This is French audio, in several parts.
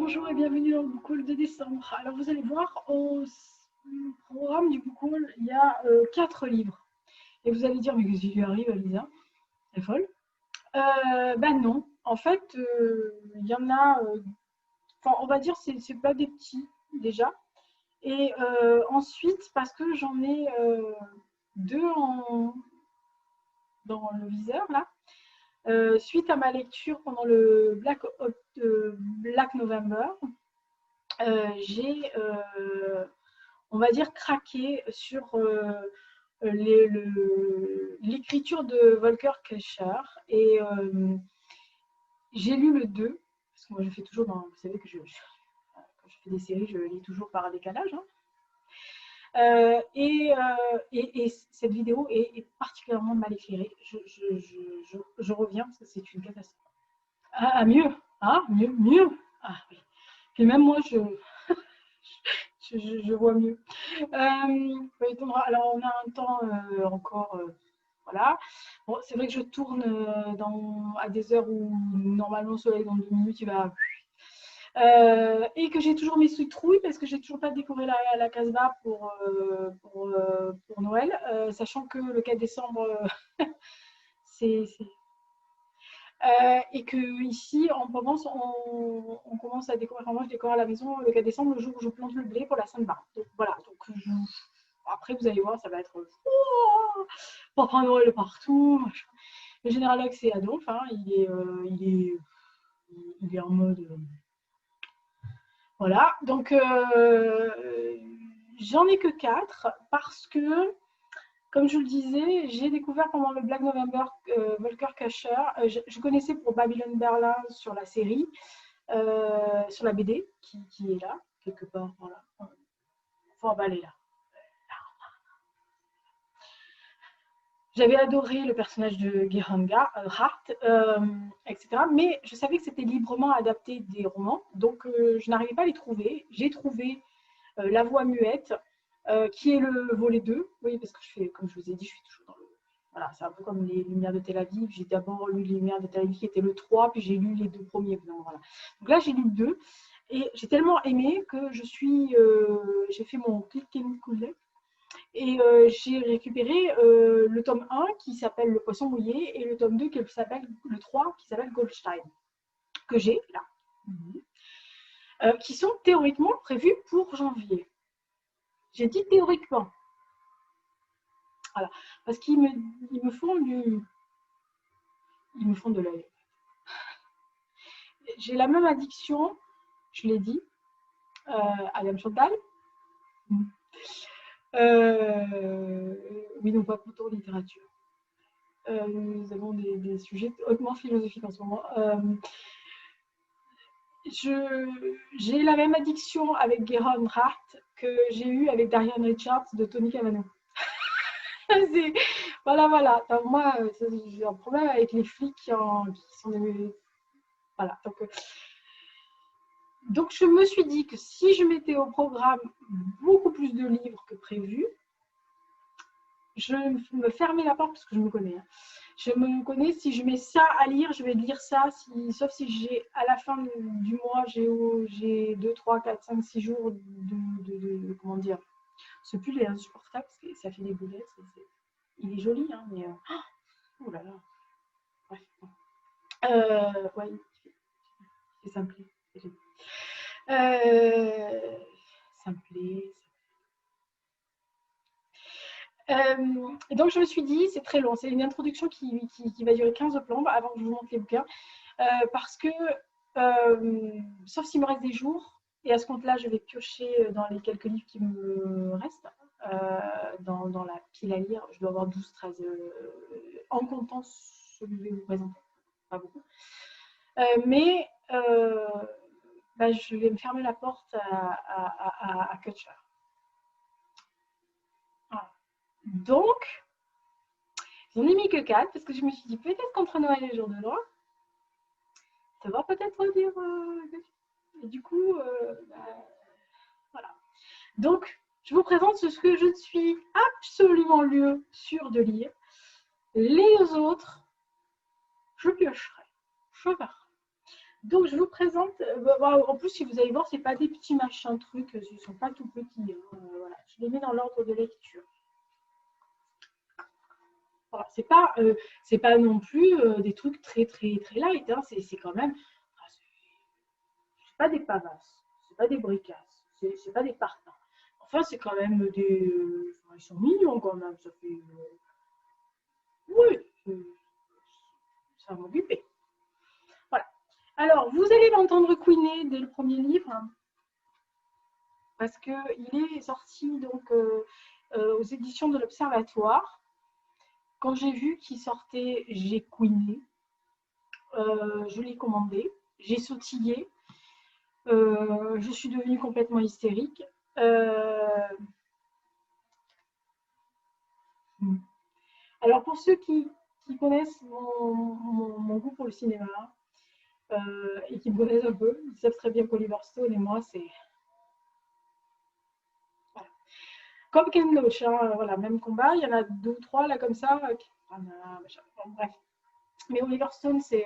Bonjour et bienvenue dans le Book Haul de décembre. Alors vous allez voir, au programme du Book Haul, il y a 4 livres. Et vous allez dire, mais qu'est-ce qui lui arrive à Lisa? Elle est folle? Ben non, en fait, il y en a, enfin on va dire, c'est pas des petits déjà. Et ensuite, parce que j'en ai 2 dans le viseur là, suite à ma lecture pendant le Black November, j'ai, on va dire, craqué sur l'écriture de Volker Kescher. Et j'ai lu le 2, parce que moi je fais toujours dans. Vous savez que quand je fais des séries, je lis toujours par décalage. Hein. Et cette vidéo est particulièrement mal éclairée. Je reviens parce que c'est une catastrophe. Ah, mieux, ah, mieux. Ah oui. Puis même moi, je vois mieux. Alors, on a un temps encore. Voilà. Bon, c'est vrai que je tourne à des heures où normalement le soleil, dans 2 minutes, il va. Et que j'ai toujours mes citrouilles parce que j'ai toujours pas décoré la Casbah pour Noël, sachant que le 4 décembre, c'est. Et que ici en Provence, on commence à décorer. Enfin, moi, je décore à la maison le 4 décembre, le jour où je plante le blé pour la Sainte-Barbe. Donc voilà. Donc après, vous allez voir, ça va être Papa Noël partout. Le général Hux, c'est Adolphe. Hein, il est en mode. Voilà. Donc j'en ai que 4 parce que, comme je le disais, j'ai découvert pendant le Black November Volker Kasher. Je connaissais pour Babylon Berlin sur la série, sur la BD qui est là, quelque part. Voilà. Enfin, elle est là. J'avais adoré le personnage de Gerhanga, Hart, etc. Mais je savais que c'était librement adapté des romans, donc je n'arrivais pas à les trouver. J'ai trouvé La Voix muette, qui est le volet 2. Oui, parce que comme je vous ai dit, je suis toujours dans le. Voilà, c'est un peu comme les Lumières de Tel Aviv. J'ai d'abord lu les Lumières de Tel Aviv qui était le 3, puis j'ai lu les 2 premiers. Donc, voilà. Donc là, j'ai lu le 2. Et j'ai tellement aimé que j'ai fait mon click and collect. Et j'ai récupéré le tome 1 qui s'appelle Le Poisson mouillé et le tome 2 qui s'appelle le 3 qui s'appelle Goldstein, que j'ai là, qui sont théoriquement prévus pour janvier. J'ai dit théoriquement. Voilà. Parce qu'ils me font de l'œil. J'ai la même addiction, je l'ai dit, Adam Chantal. Oui, non, pas plutôt littérature. Nous avons des sujets hautement philosophiques en ce moment. J'ai la même addiction avec Gerhard Hart que j'ai eu avec Darian Richards de Tony Cavano. Voilà. Donc, moi, j'ai un problème avec les flics qui sont des. Voilà. Donc, je me suis dit que si je mettais au programme beaucoup plus de livres que prévu, je me fermais la porte parce que je me connais. Hein. Je me connais, si je mets ça à lire, je vais lire ça, sauf si à la fin du mois, j'ai 2, 3, 4, 5, 6 jours comment dire, ce pull est insupportable parce que ça fait des boulettes. Il est joli, hein, mais. Oh là là. Bref. Ouais, c'est simplé. Simplé. Donc je me suis dit, c'est très long, c'est une introduction qui va durer 15 plombes avant que je vous montre les bouquins, parce que, sauf s'il me reste des jours, et à ce compte-là, je vais piocher dans les quelques livres qui me restent, dans la pile à lire, je dois avoir 12-13, en comptant celui que je vais vous présenter, pas beaucoup. Mais je vais me fermer la porte à Kutcher. Voilà. Donc, j'en ai mis que 4 parce que je me suis dit peut-être qu'entre Noël et le jour de l'an, ça va peut-être dire. Et du coup, voilà. Donc, je vous présente ce que je suis absolument sûre de lire. Les autres, je piocherai. Je verrai. Donc, je vous présente, en plus, si vous allez voir, c'est pas des petits machins trucs, ils sont pas tout petits, hein, voilà. Je les mets dans l'ordre de lecture. Voilà, c'est pas non plus des trucs très très très light, hein, c'est quand même, enfin, c'est pas des pavasses, c'est pas des bricasses, c'est pas des parpaings. Enfin, c'est quand même des, enfin, ils sont mignons quand même, ça fait, oui, ça va m'occuper. Voilà. Alors, vous allez l'entendre couiner dès le premier livre, hein, parce qu'il est sorti donc aux éditions de l'Observatoire. Quand j'ai vu qu'il sortait, j'ai couiné, je l'ai commandé, j'ai sautillé, je suis devenue complètement hystérique. Euh, alors pour ceux qui connaissent mon goût pour le cinéma et qui me connaissent un peu, ils savent très bien qu'Oliver Stone et moi, c'est voilà. Comme Ken Loach, hein, voilà, même combat. Il y en a deux ou trois là comme ça. Bon, bref. Mais Oliver Stone, c'est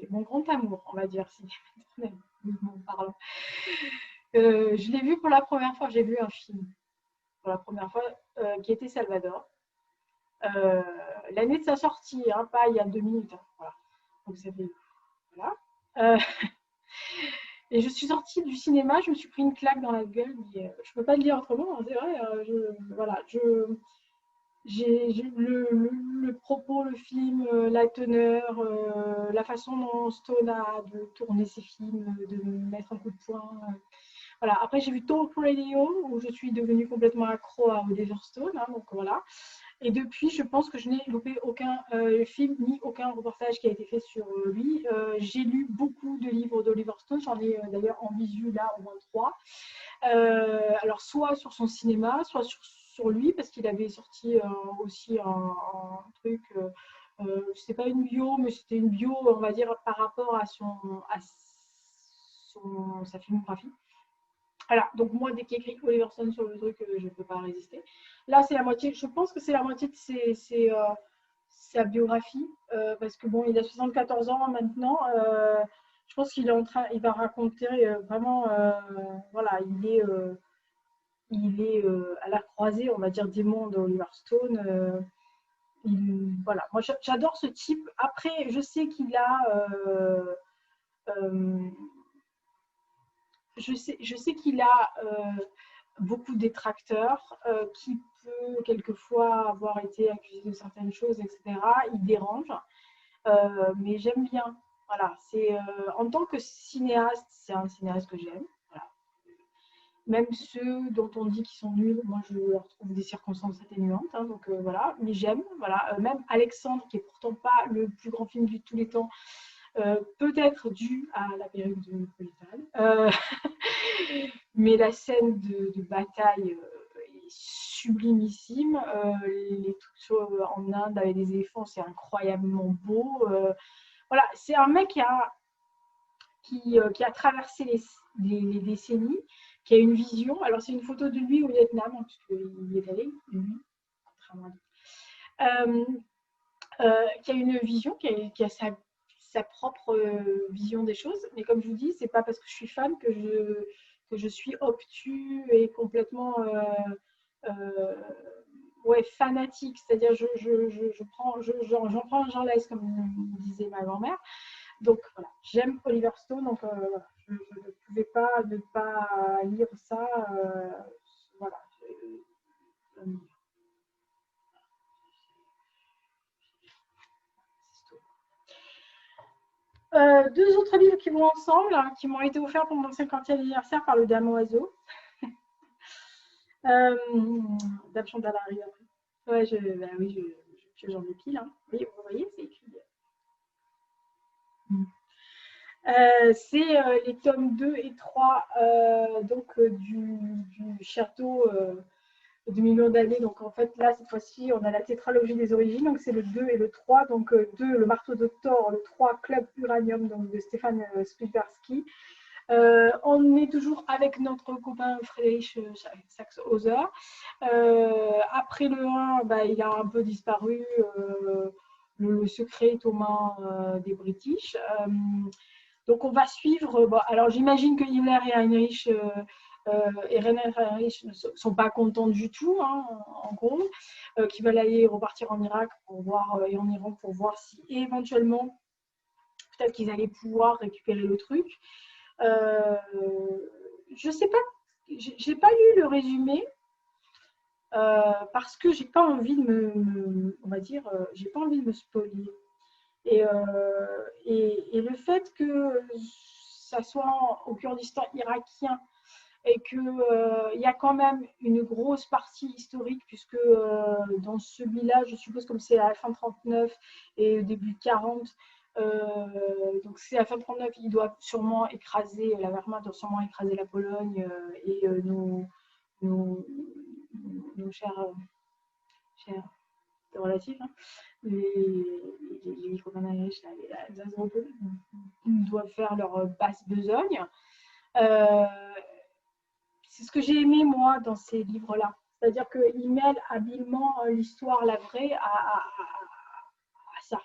mon grand amour, on va dire, si on parle. Je l'ai vu pour la première fois, j'ai vu un film pour la première fois qui était Salvador. Euh, L'année de sa sortie, hein, pas il y a 2 minutes. Hein, voilà. Donc ça fait. Voilà. Euh, et je suis sortie du cinéma, je me suis pris une claque dans la gueule. Mais, je peux pas le dire autrement, hein, c'est vrai. Voilà, j'ai le propos, le film, la teneur, la façon dont Stone a de tourner ses films, de mettre un coup de poing. Voilà. Après, j'ai vu Talk Radio où je suis devenue complètement accro à Oliver Stone. Hein, donc voilà. Et depuis, je pense que je n'ai loupé aucun film ni aucun reportage qui a été fait sur lui. J'ai lu beaucoup de livres d'Oliver Stone, j'en ai d'ailleurs en visu là au moins 3. Alors soit sur son cinéma, soit sur lui, parce qu'il avait sorti aussi un truc, c'était pas une bio, mais c'était une bio, on va dire, par rapport à sa filmographie. Voilà, donc moi, dès qu'il y a écrit Oliver Stone sur le truc, je ne peux pas résister. Là, c'est la moitié, je pense que c'est la moitié de sa biographie, parce que bon, il a 74 ans maintenant. Je pense qu'il est en train, il va raconter vraiment, voilà, il est à la croisée, on va dire, des mondes Oliver Stone. Voilà, moi j'adore ce type. Après, je sais qu'il a euh, je sais qu'il a beaucoup de détracteurs, qui peut quelquefois avoir été accusé de certaines choses, etc. Il dérange, mais j'aime bien. Voilà, en tant que cinéaste, c'est un cinéaste que j'aime. Voilà. Même ceux dont on dit qu'ils sont nuls, moi je leur trouve des circonstances atténuantes, hein, donc voilà, mais j'aime. Voilà. Même Alexandre, qui est pourtant pas le plus grand film de tous les temps, peut-être dû à la période de Napolitane. Mais la scène de bataille est sublimissime. Les trucs en Inde avec des éléphants, c'est incroyablement beau. Voilà, c'est un mec qui a traversé les décennies, qui a une vision. Alors, c'est une photo de lui au Vietnam, hein, puisqu'il y est allé, lui, contrairement à qui a une vision, qui a sa propre vision des choses. Mais comme je vous dis, c'est pas parce que je suis fan que je suis obtus et complètement ouais, fanatique. C'est-à-dire, j'en prends, j'en laisse, comme disait ma grand-mère. Donc voilà, j'aime Oliver Stone, donc voilà, je ne pouvais pas ne pas lire ça. Voilà. Euh, deux autres livres qui vont ensemble, hein, qui m'ont été offerts pour mon 50e anniversaire par le Dame Oiseau. Dame Chandalari. Ouais, bah oui, j'en ai pile. Hein. Oui, vous voyez, c'est écrit. C'est les tomes 2 et 3 donc, du château de millions d'années. Donc en fait, là, cette fois-ci, on a la tétralogie des origines. Donc c'est le 2 et le 3. Donc 2, le marteau de Thor, le 3, Club Uranium, donc de Stéphane Spielbergsky. On est toujours avec notre copain Friedrich Saxhauser. Après le 1, bah, il a un peu disparu. Le secret est aux mains des British. Donc, on va suivre. Bon, alors, j'imagine que Himmler et Heinrich ne sont pas contents du tout, hein, en gros, qui veulent aller repartir en Irak pour voir, et en Iran pour voir si éventuellement, peut-être qu'ils allaient pouvoir récupérer le truc. Je sais pas, j'ai pas lu le résumé. Parce que j'ai pas envie de on va dire, j'ai pas envie de me spoiler. Et le fait que ça soit au Kurdistan irakien et qu'il y a quand même une grosse partie historique, puisque dans celui-là, je suppose, comme c'est à la fin 39 et au début 40, donc c'est à la fin 39, ils doivent sûrement écraser, la Wehrmacht doit sûrement écraser la Pologne et nos, nos chers relatifs, hein, les micromanagers, les Azerbaïdjanais doivent faire leur basse besogne. C'est ce que j'ai aimé, moi, dans ces livres-là. C'est-à-dire qu'ils mêlent habilement l'histoire, la vraie, à ça.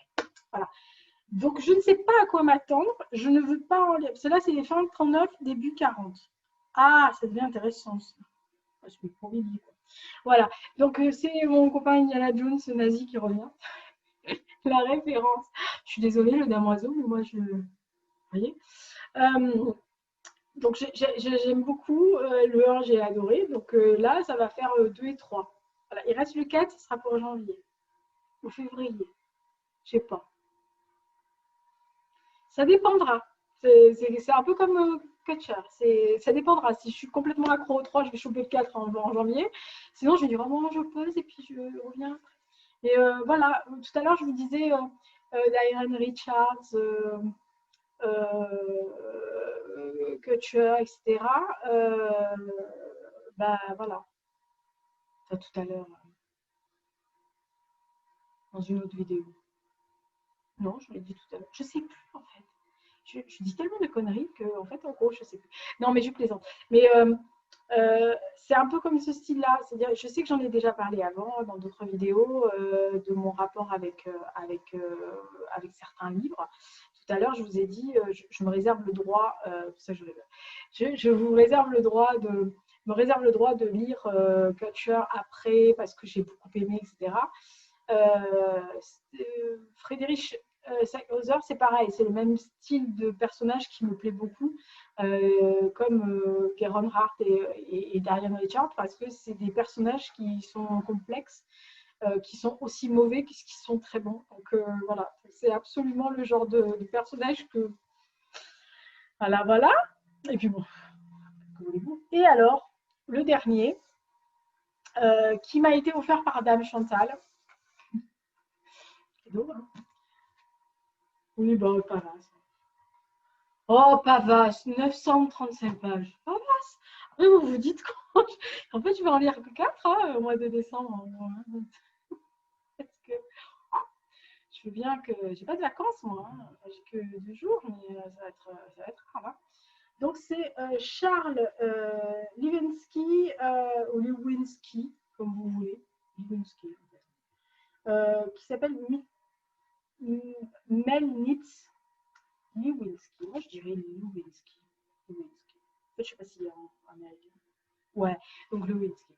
Voilà. Donc, je ne sais pas à quoi m'attendre. Je ne veux pas en lire. Parce que là, c'est les fins 39, début 40. Ah, ça devient intéressant, ça. Je suis pour vivre, quoi. Voilà. Donc, c'est mon copain Indiana Jones, ce nazi, qui revient. La référence. Je suis désolée, le damoiseau, mais moi, vous voyez. Donc j'aime beaucoup le 1, j'ai adoré. Donc là, ça va faire 2 et 3. Voilà. Il reste le 4, ce sera pour janvier ou février. Je sais pas. Ça dépendra. C'est un peu comme Catcher. Ça dépendra. Si je suis complètement accro au 3, je vais choper le 4 en janvier. Sinon, je vais dire vraiment, je pose et puis je reviens. Et voilà, tout à l'heure, je vous disais d'Iron Richards, Kutcher, etc. Bah voilà, ça tout à l'heure dans une autre vidéo. Non, je l'ai dit tout à l'heure. Je sais plus en fait. Je dis tellement de conneries que en fait en gros je sais plus. Non mais je plaisante. Mais c'est un peu comme ce style-là. C'est-à-dire, je sais que j'en ai déjà parlé avant dans d'autres vidéos de mon rapport avec certains livres. Tout à l'heure, je vous ai dit, je me réserve le droit, ça je vous réserve le droit de lire Culture après parce que j'ai beaucoup aimé, etc. Frédéric Hauser, c'est pareil, c'est le même style de personnage qui me plaît beaucoup, comme Karen Hart et Darian Richards, parce que c'est des personnages qui sont complexes, qui sont aussi mauvais qu'ils sont très bons. Donc voilà, c'est absolument le genre de personnage que. Voilà, voilà. Et puis bon, que voulez-vous. Et alors, le dernier, qui m'a été offert par Dame Chantal. Cadeau, hein. Oui, bah, pas vaste. Oh, pas vaste, 935 pages. Pas vaste. Après, vous vous dites qu'en fait, je vais en lire que 4 hein, au mois de décembre. Parce que je veux bien que. J'ai pas de vacances, moi. Hein. J'ai que 2 jours, mais ça va être rare. Hein. Donc, c'est Charles Lewinsky, ou Lewinsky, comme vous voulez. Lewinsky, qui s'appelle Melnitz Lewinsky. Moi, je dirais Lewinsky. Lewinsky. En fait, je ne sais pas s'il est en américain. Ouais, donc Lewinsky.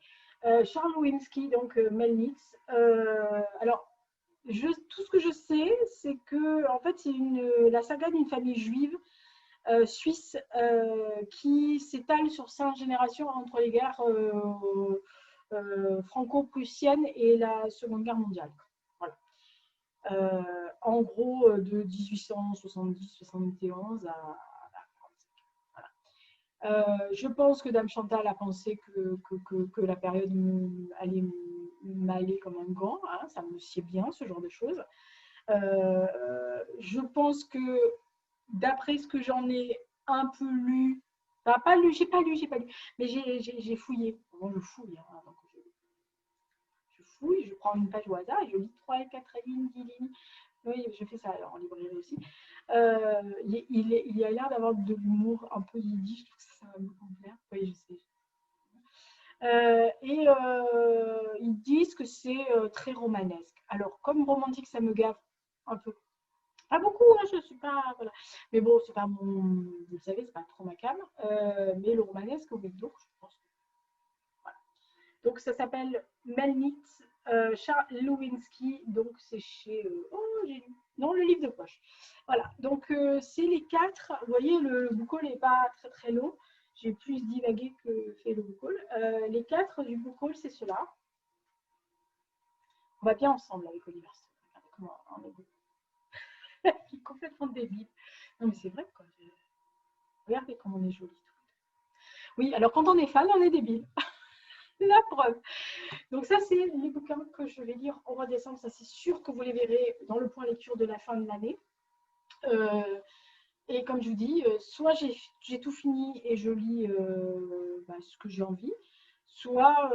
Charles Lewinsky, donc Melnitz. Alors, tout ce que je sais, c'est que en fait, c'est la saga d'une famille juive suisse qui s'étale sur 5 générations entre les guerres franco-prussiennes et la Seconde Guerre mondiale. Voilà. En gros, de 1870-71 à. Je pense que Dame Chantal a pensé que la période allait m'aller comme un gant, hein, ça me sied bien, ce genre de choses. Je pense que d'après ce que j'en ai un peu lu, enfin, pas lu, j'ai pas lu, mais j'ai fouillé. Bon, je fouille, hein, donc je fouille, je prends une page au hasard et je lis 3 et 4 lignes, 10 lignes. Oui, je fais ça en librairie aussi. Il a l'air d'avoir de l'humour un peu yiddish, je trouve que ça va me plaire. Oui, je sais. Ils disent que c'est très romanesque. Alors, comme romantique, ça me gave un peu. Pas beaucoup, hein, je suis pas. Voilà. Mais bon, c'est pas mon. Vous le savez, c'est pas trop ma cam. Mais le romanesque, oui, donc je pense que. Voilà. Donc ça s'appelle Melnitz, Charles Lewinsky. Donc c'est chez. Oh, j'ai lu. Non, le livre de poche. Voilà. Donc c'est les quatre. Vous voyez, le book haul n'est pas très très long. J'ai plus divagué que fait le book haul. Les quatre du book haul, c'est ceux-là. On va bien ensemble avec Oliver Stone. Regardez comment on est complètement débile. Non, mais c'est vrai, quoi. Regardez comment on est joli. Oui, alors quand on est fan, on est débile. La preuve. Donc ça, c'est les bouquins que je vais lire au mois de décembre. Ça, c'est sûr que vous les verrez dans le point lecture de la fin de l'année. Et comme je vous dis, soit j'ai tout fini et je lis ce que j'ai envie, soit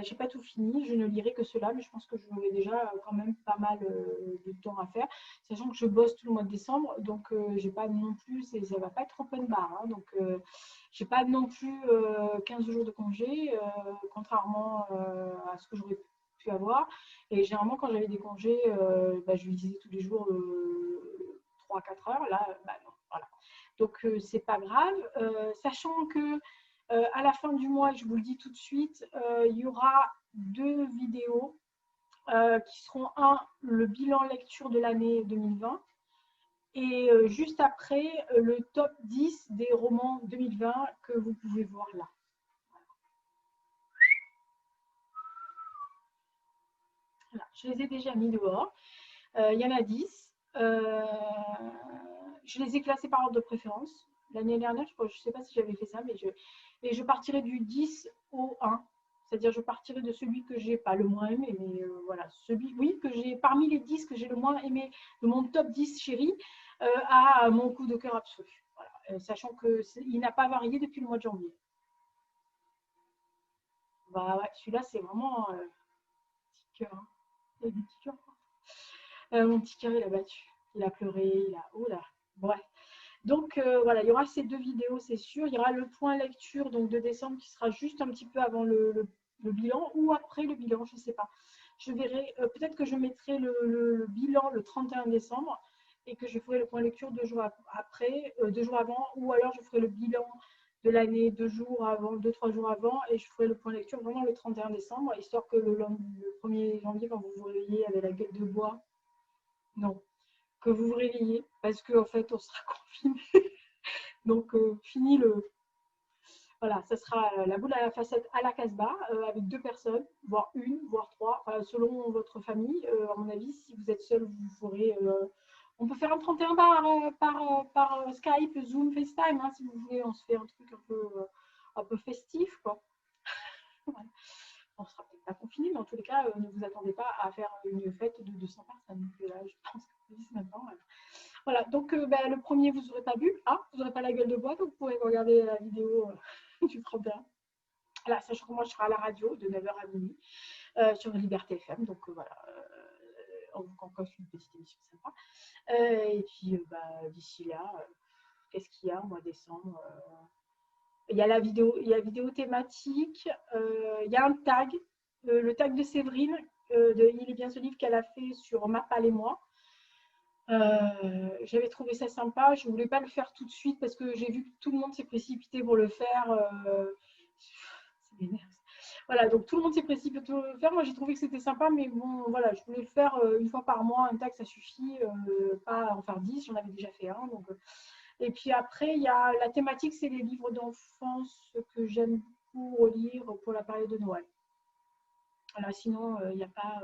j'ai pas tout fini, je ne lirai que cela, mais je pense que j'aurai déjà quand même pas mal de temps à faire, sachant que je bosse tout le mois de décembre, donc j'ai pas non plus, ça va pas être open bar, hein, donc j'ai pas non plus 15 jours de congé, contrairement à ce que j'aurais pu avoir. Et généralement, quand j'avais des congés, je lisais tous les jours 3 à 4 heures. Là, non. Voilà. Donc, c'est pas grave. Sachant que à la fin du mois, je vous le dis tout de suite, il y aura 2 vidéos qui seront le bilan lecture de l'année 2020 et juste après le top 10 des romans 2020 que vous pouvez voir là. Voilà. Je les ai déjà mis dehors. Il y en a 10. Je les ai classés par ordre de préférence. L'année dernière, je ne sais pas si j'avais fait ça, mais je partirai du 10 au 1. C'est-à-dire, je partirai de celui que j'ai pas le moins aimé, mais voilà, celui, oui, que j'ai parmi les 10 que j'ai le moins aimé, de mon top 10 chéri, à mon coup de cœur absolu. Voilà. Sachant qu'il n'a pas varié depuis le mois de janvier. Bah ouais, celui-là, c'est vraiment petit cœur. Hein. Il y a des petits cœurs. Mon petit cœur, il a battu. Il a pleuré, il a. Oh là. Bref. Donc voilà, il y aura ces 2 vidéos, c'est sûr. Il y aura le point lecture donc, de décembre qui sera juste un petit peu avant le bilan ou après le bilan, je ne sais pas. Je verrai, peut-être que je mettrai le bilan le 31 décembre et que je ferai le point lecture 2 jours après, 2 jours avant, ou alors je ferai le bilan de l'année 2 jours avant, 2-3 jours avant, et je ferai le point lecture vraiment le 31 décembre, histoire que le 1er janvier, quand vous vous réveillez avec la gueule de bois, non, que vous vous réveillez, parce qu'en fait, on sera confiné. Donc, fini le. Voilà, ça sera la boule à la facette à la Casbah, avec 2 personnes, voire une, voire 3, selon votre famille. À mon avis, si vous êtes seul, vous ferez. On peut faire un 31 par Skype, Zoom, FaceTime, hein, si vous voulez. On se fait un truc un peu festif, quoi. Voilà. On sera peut-être pas confiné, mais en tous les cas, ne vous attendez pas à faire une fête de 200 personnes. Donc, là, je pense que c'est maintenant. Voilà, donc le premier, vous n'aurez pas vu, vous n'aurez pas la gueule de bois, donc vous pourrez regarder la vidéo du 31. Là, sachant que moi, je serai à la radio de 9h à minuit sur Liberté FM, donc voilà, on vous concocte une petite émission sympa. Et puis, d'ici là, qu'est-ce qu'il y a au mois de décembre il y a la vidéo thématique, il y a un tag, le tag de Séverine, Il est bien ce livre qu'elle a fait sur Ma Palle et moi. J'avais trouvé ça sympa. Je ne voulais pas le faire tout de suite parce que j'ai vu que tout le monde s'est précipité pour le faire. Ça m'énerve. Voilà, donc tout le monde s'est précipité pour le faire. Moi, j'ai trouvé que c'était sympa, mais bon, voilà, je voulais le faire une fois par mois. Un tag, ça suffit. Pas en faire 10, j'en avais déjà fait un. Donc, et puis après, il y a la thématique, c'est les livres d'enfance que j'aime beaucoup relire pour la période de Noël. Voilà, sinon, il n'y a pas.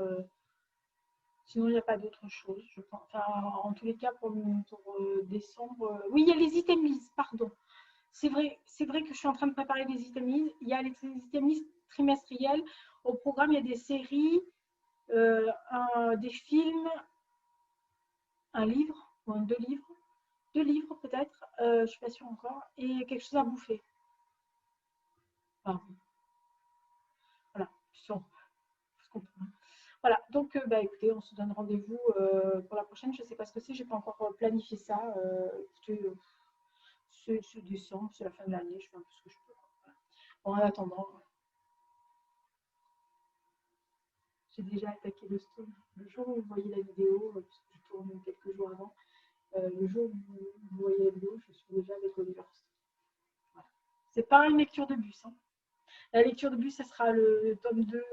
Sinon, il n'y a pas d'autre chose, je pense. Enfin, en tous les cas, pour décembre. Oui, il y a les items pardon. C'est vrai que je suis en train de préparer les items. Il y a les items trimestriels. Au programme, il y a des séries, des films, un livre, ou 2 livres. 2 livres peut-être, je ne suis pas sûre encore, et quelque chose à bouffer. Enfin, voilà, voilà, donc écoutez, on se donne rendez-vous pour la prochaine. Je ne sais pas ce que c'est, je n'ai pas encore planifié ça. Écoutez, c'est décembre, c'est la fin de l'année, je fais un peu ce que je peux. Voilà. Bon, en attendant, j'ai déjà attaqué le stone. Le jour où vous voyez la vidéo, puisque je tourne quelques jours avant, le jour où vous voyez la vidéo, je suis déjà avec Oliver Stone. Voilà. C'est pas une lecture de bus. Hein. La lecture de bus, ça sera le tome 2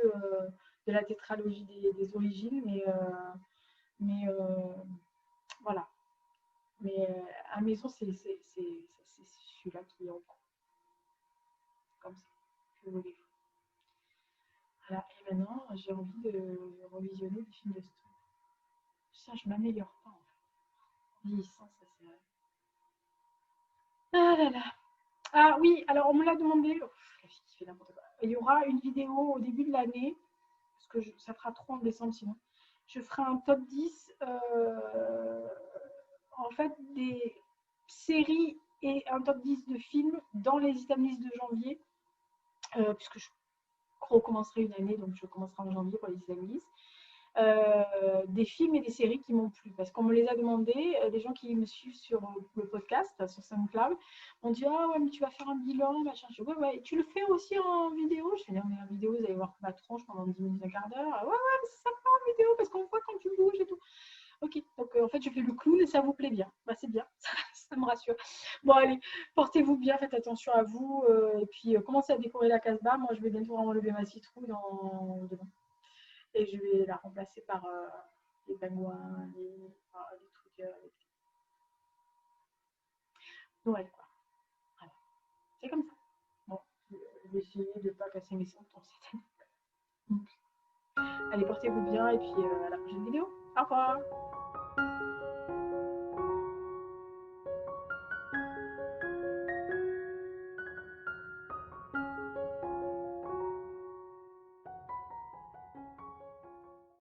de la tétralogie des origines, mais voilà. Mais à maison, c'est celui-là qui est en cours. Comme ça, je vous livre. Voilà. Et maintenant, j'ai envie de revisionner des films de Stone. Ça, je m'améliore pas en fait. En vieillissant, ça c'est. Ah là là. Ah oui, alors on me l'a demandé. Oh, la fille qui fait n'importe quoi. Il y aura une vidéo au début de l'année, parce que ça fera trop en décembre sinon. Je ferai un top 10 en fait des séries et un top 10 de films dans les items de janvier, puisque je recommencerai une année, donc je commencerai en janvier pour les items des films et des séries qui m'ont plu. Parce qu'on me les a demandé, les gens qui me suivent sur le podcast, sur SoundCloud, m'ont dit ah ouais, mais tu vas faire un bilan, machin. Je dis, ouais, tu le fais aussi en vidéo. Je fais non, mais en vidéo, vous allez voir ma tronche pendant 10 minutes, un quart d'heure. Ouais, mais c'est sympa en vidéo parce qu'on voit quand tu bouges et tout. Ok, donc en fait, je fais le clown et ça vous plaît bien. Bah, c'est bien, ça me rassure. Bon, allez, portez-vous bien, faites attention à vous. Et puis, commencez à décorer la Casbah. Moi, je vais bientôt enlever ma citrouille demain. Et je vais la remplacer par les pingouins, les trucs avec Noël, quoi. Voilà. C'est comme ça. Bon, je vais essayer de ne pas casser mes sentons cette année. Allez, portez-vous bien et puis à la prochaine vidéo. Au revoir.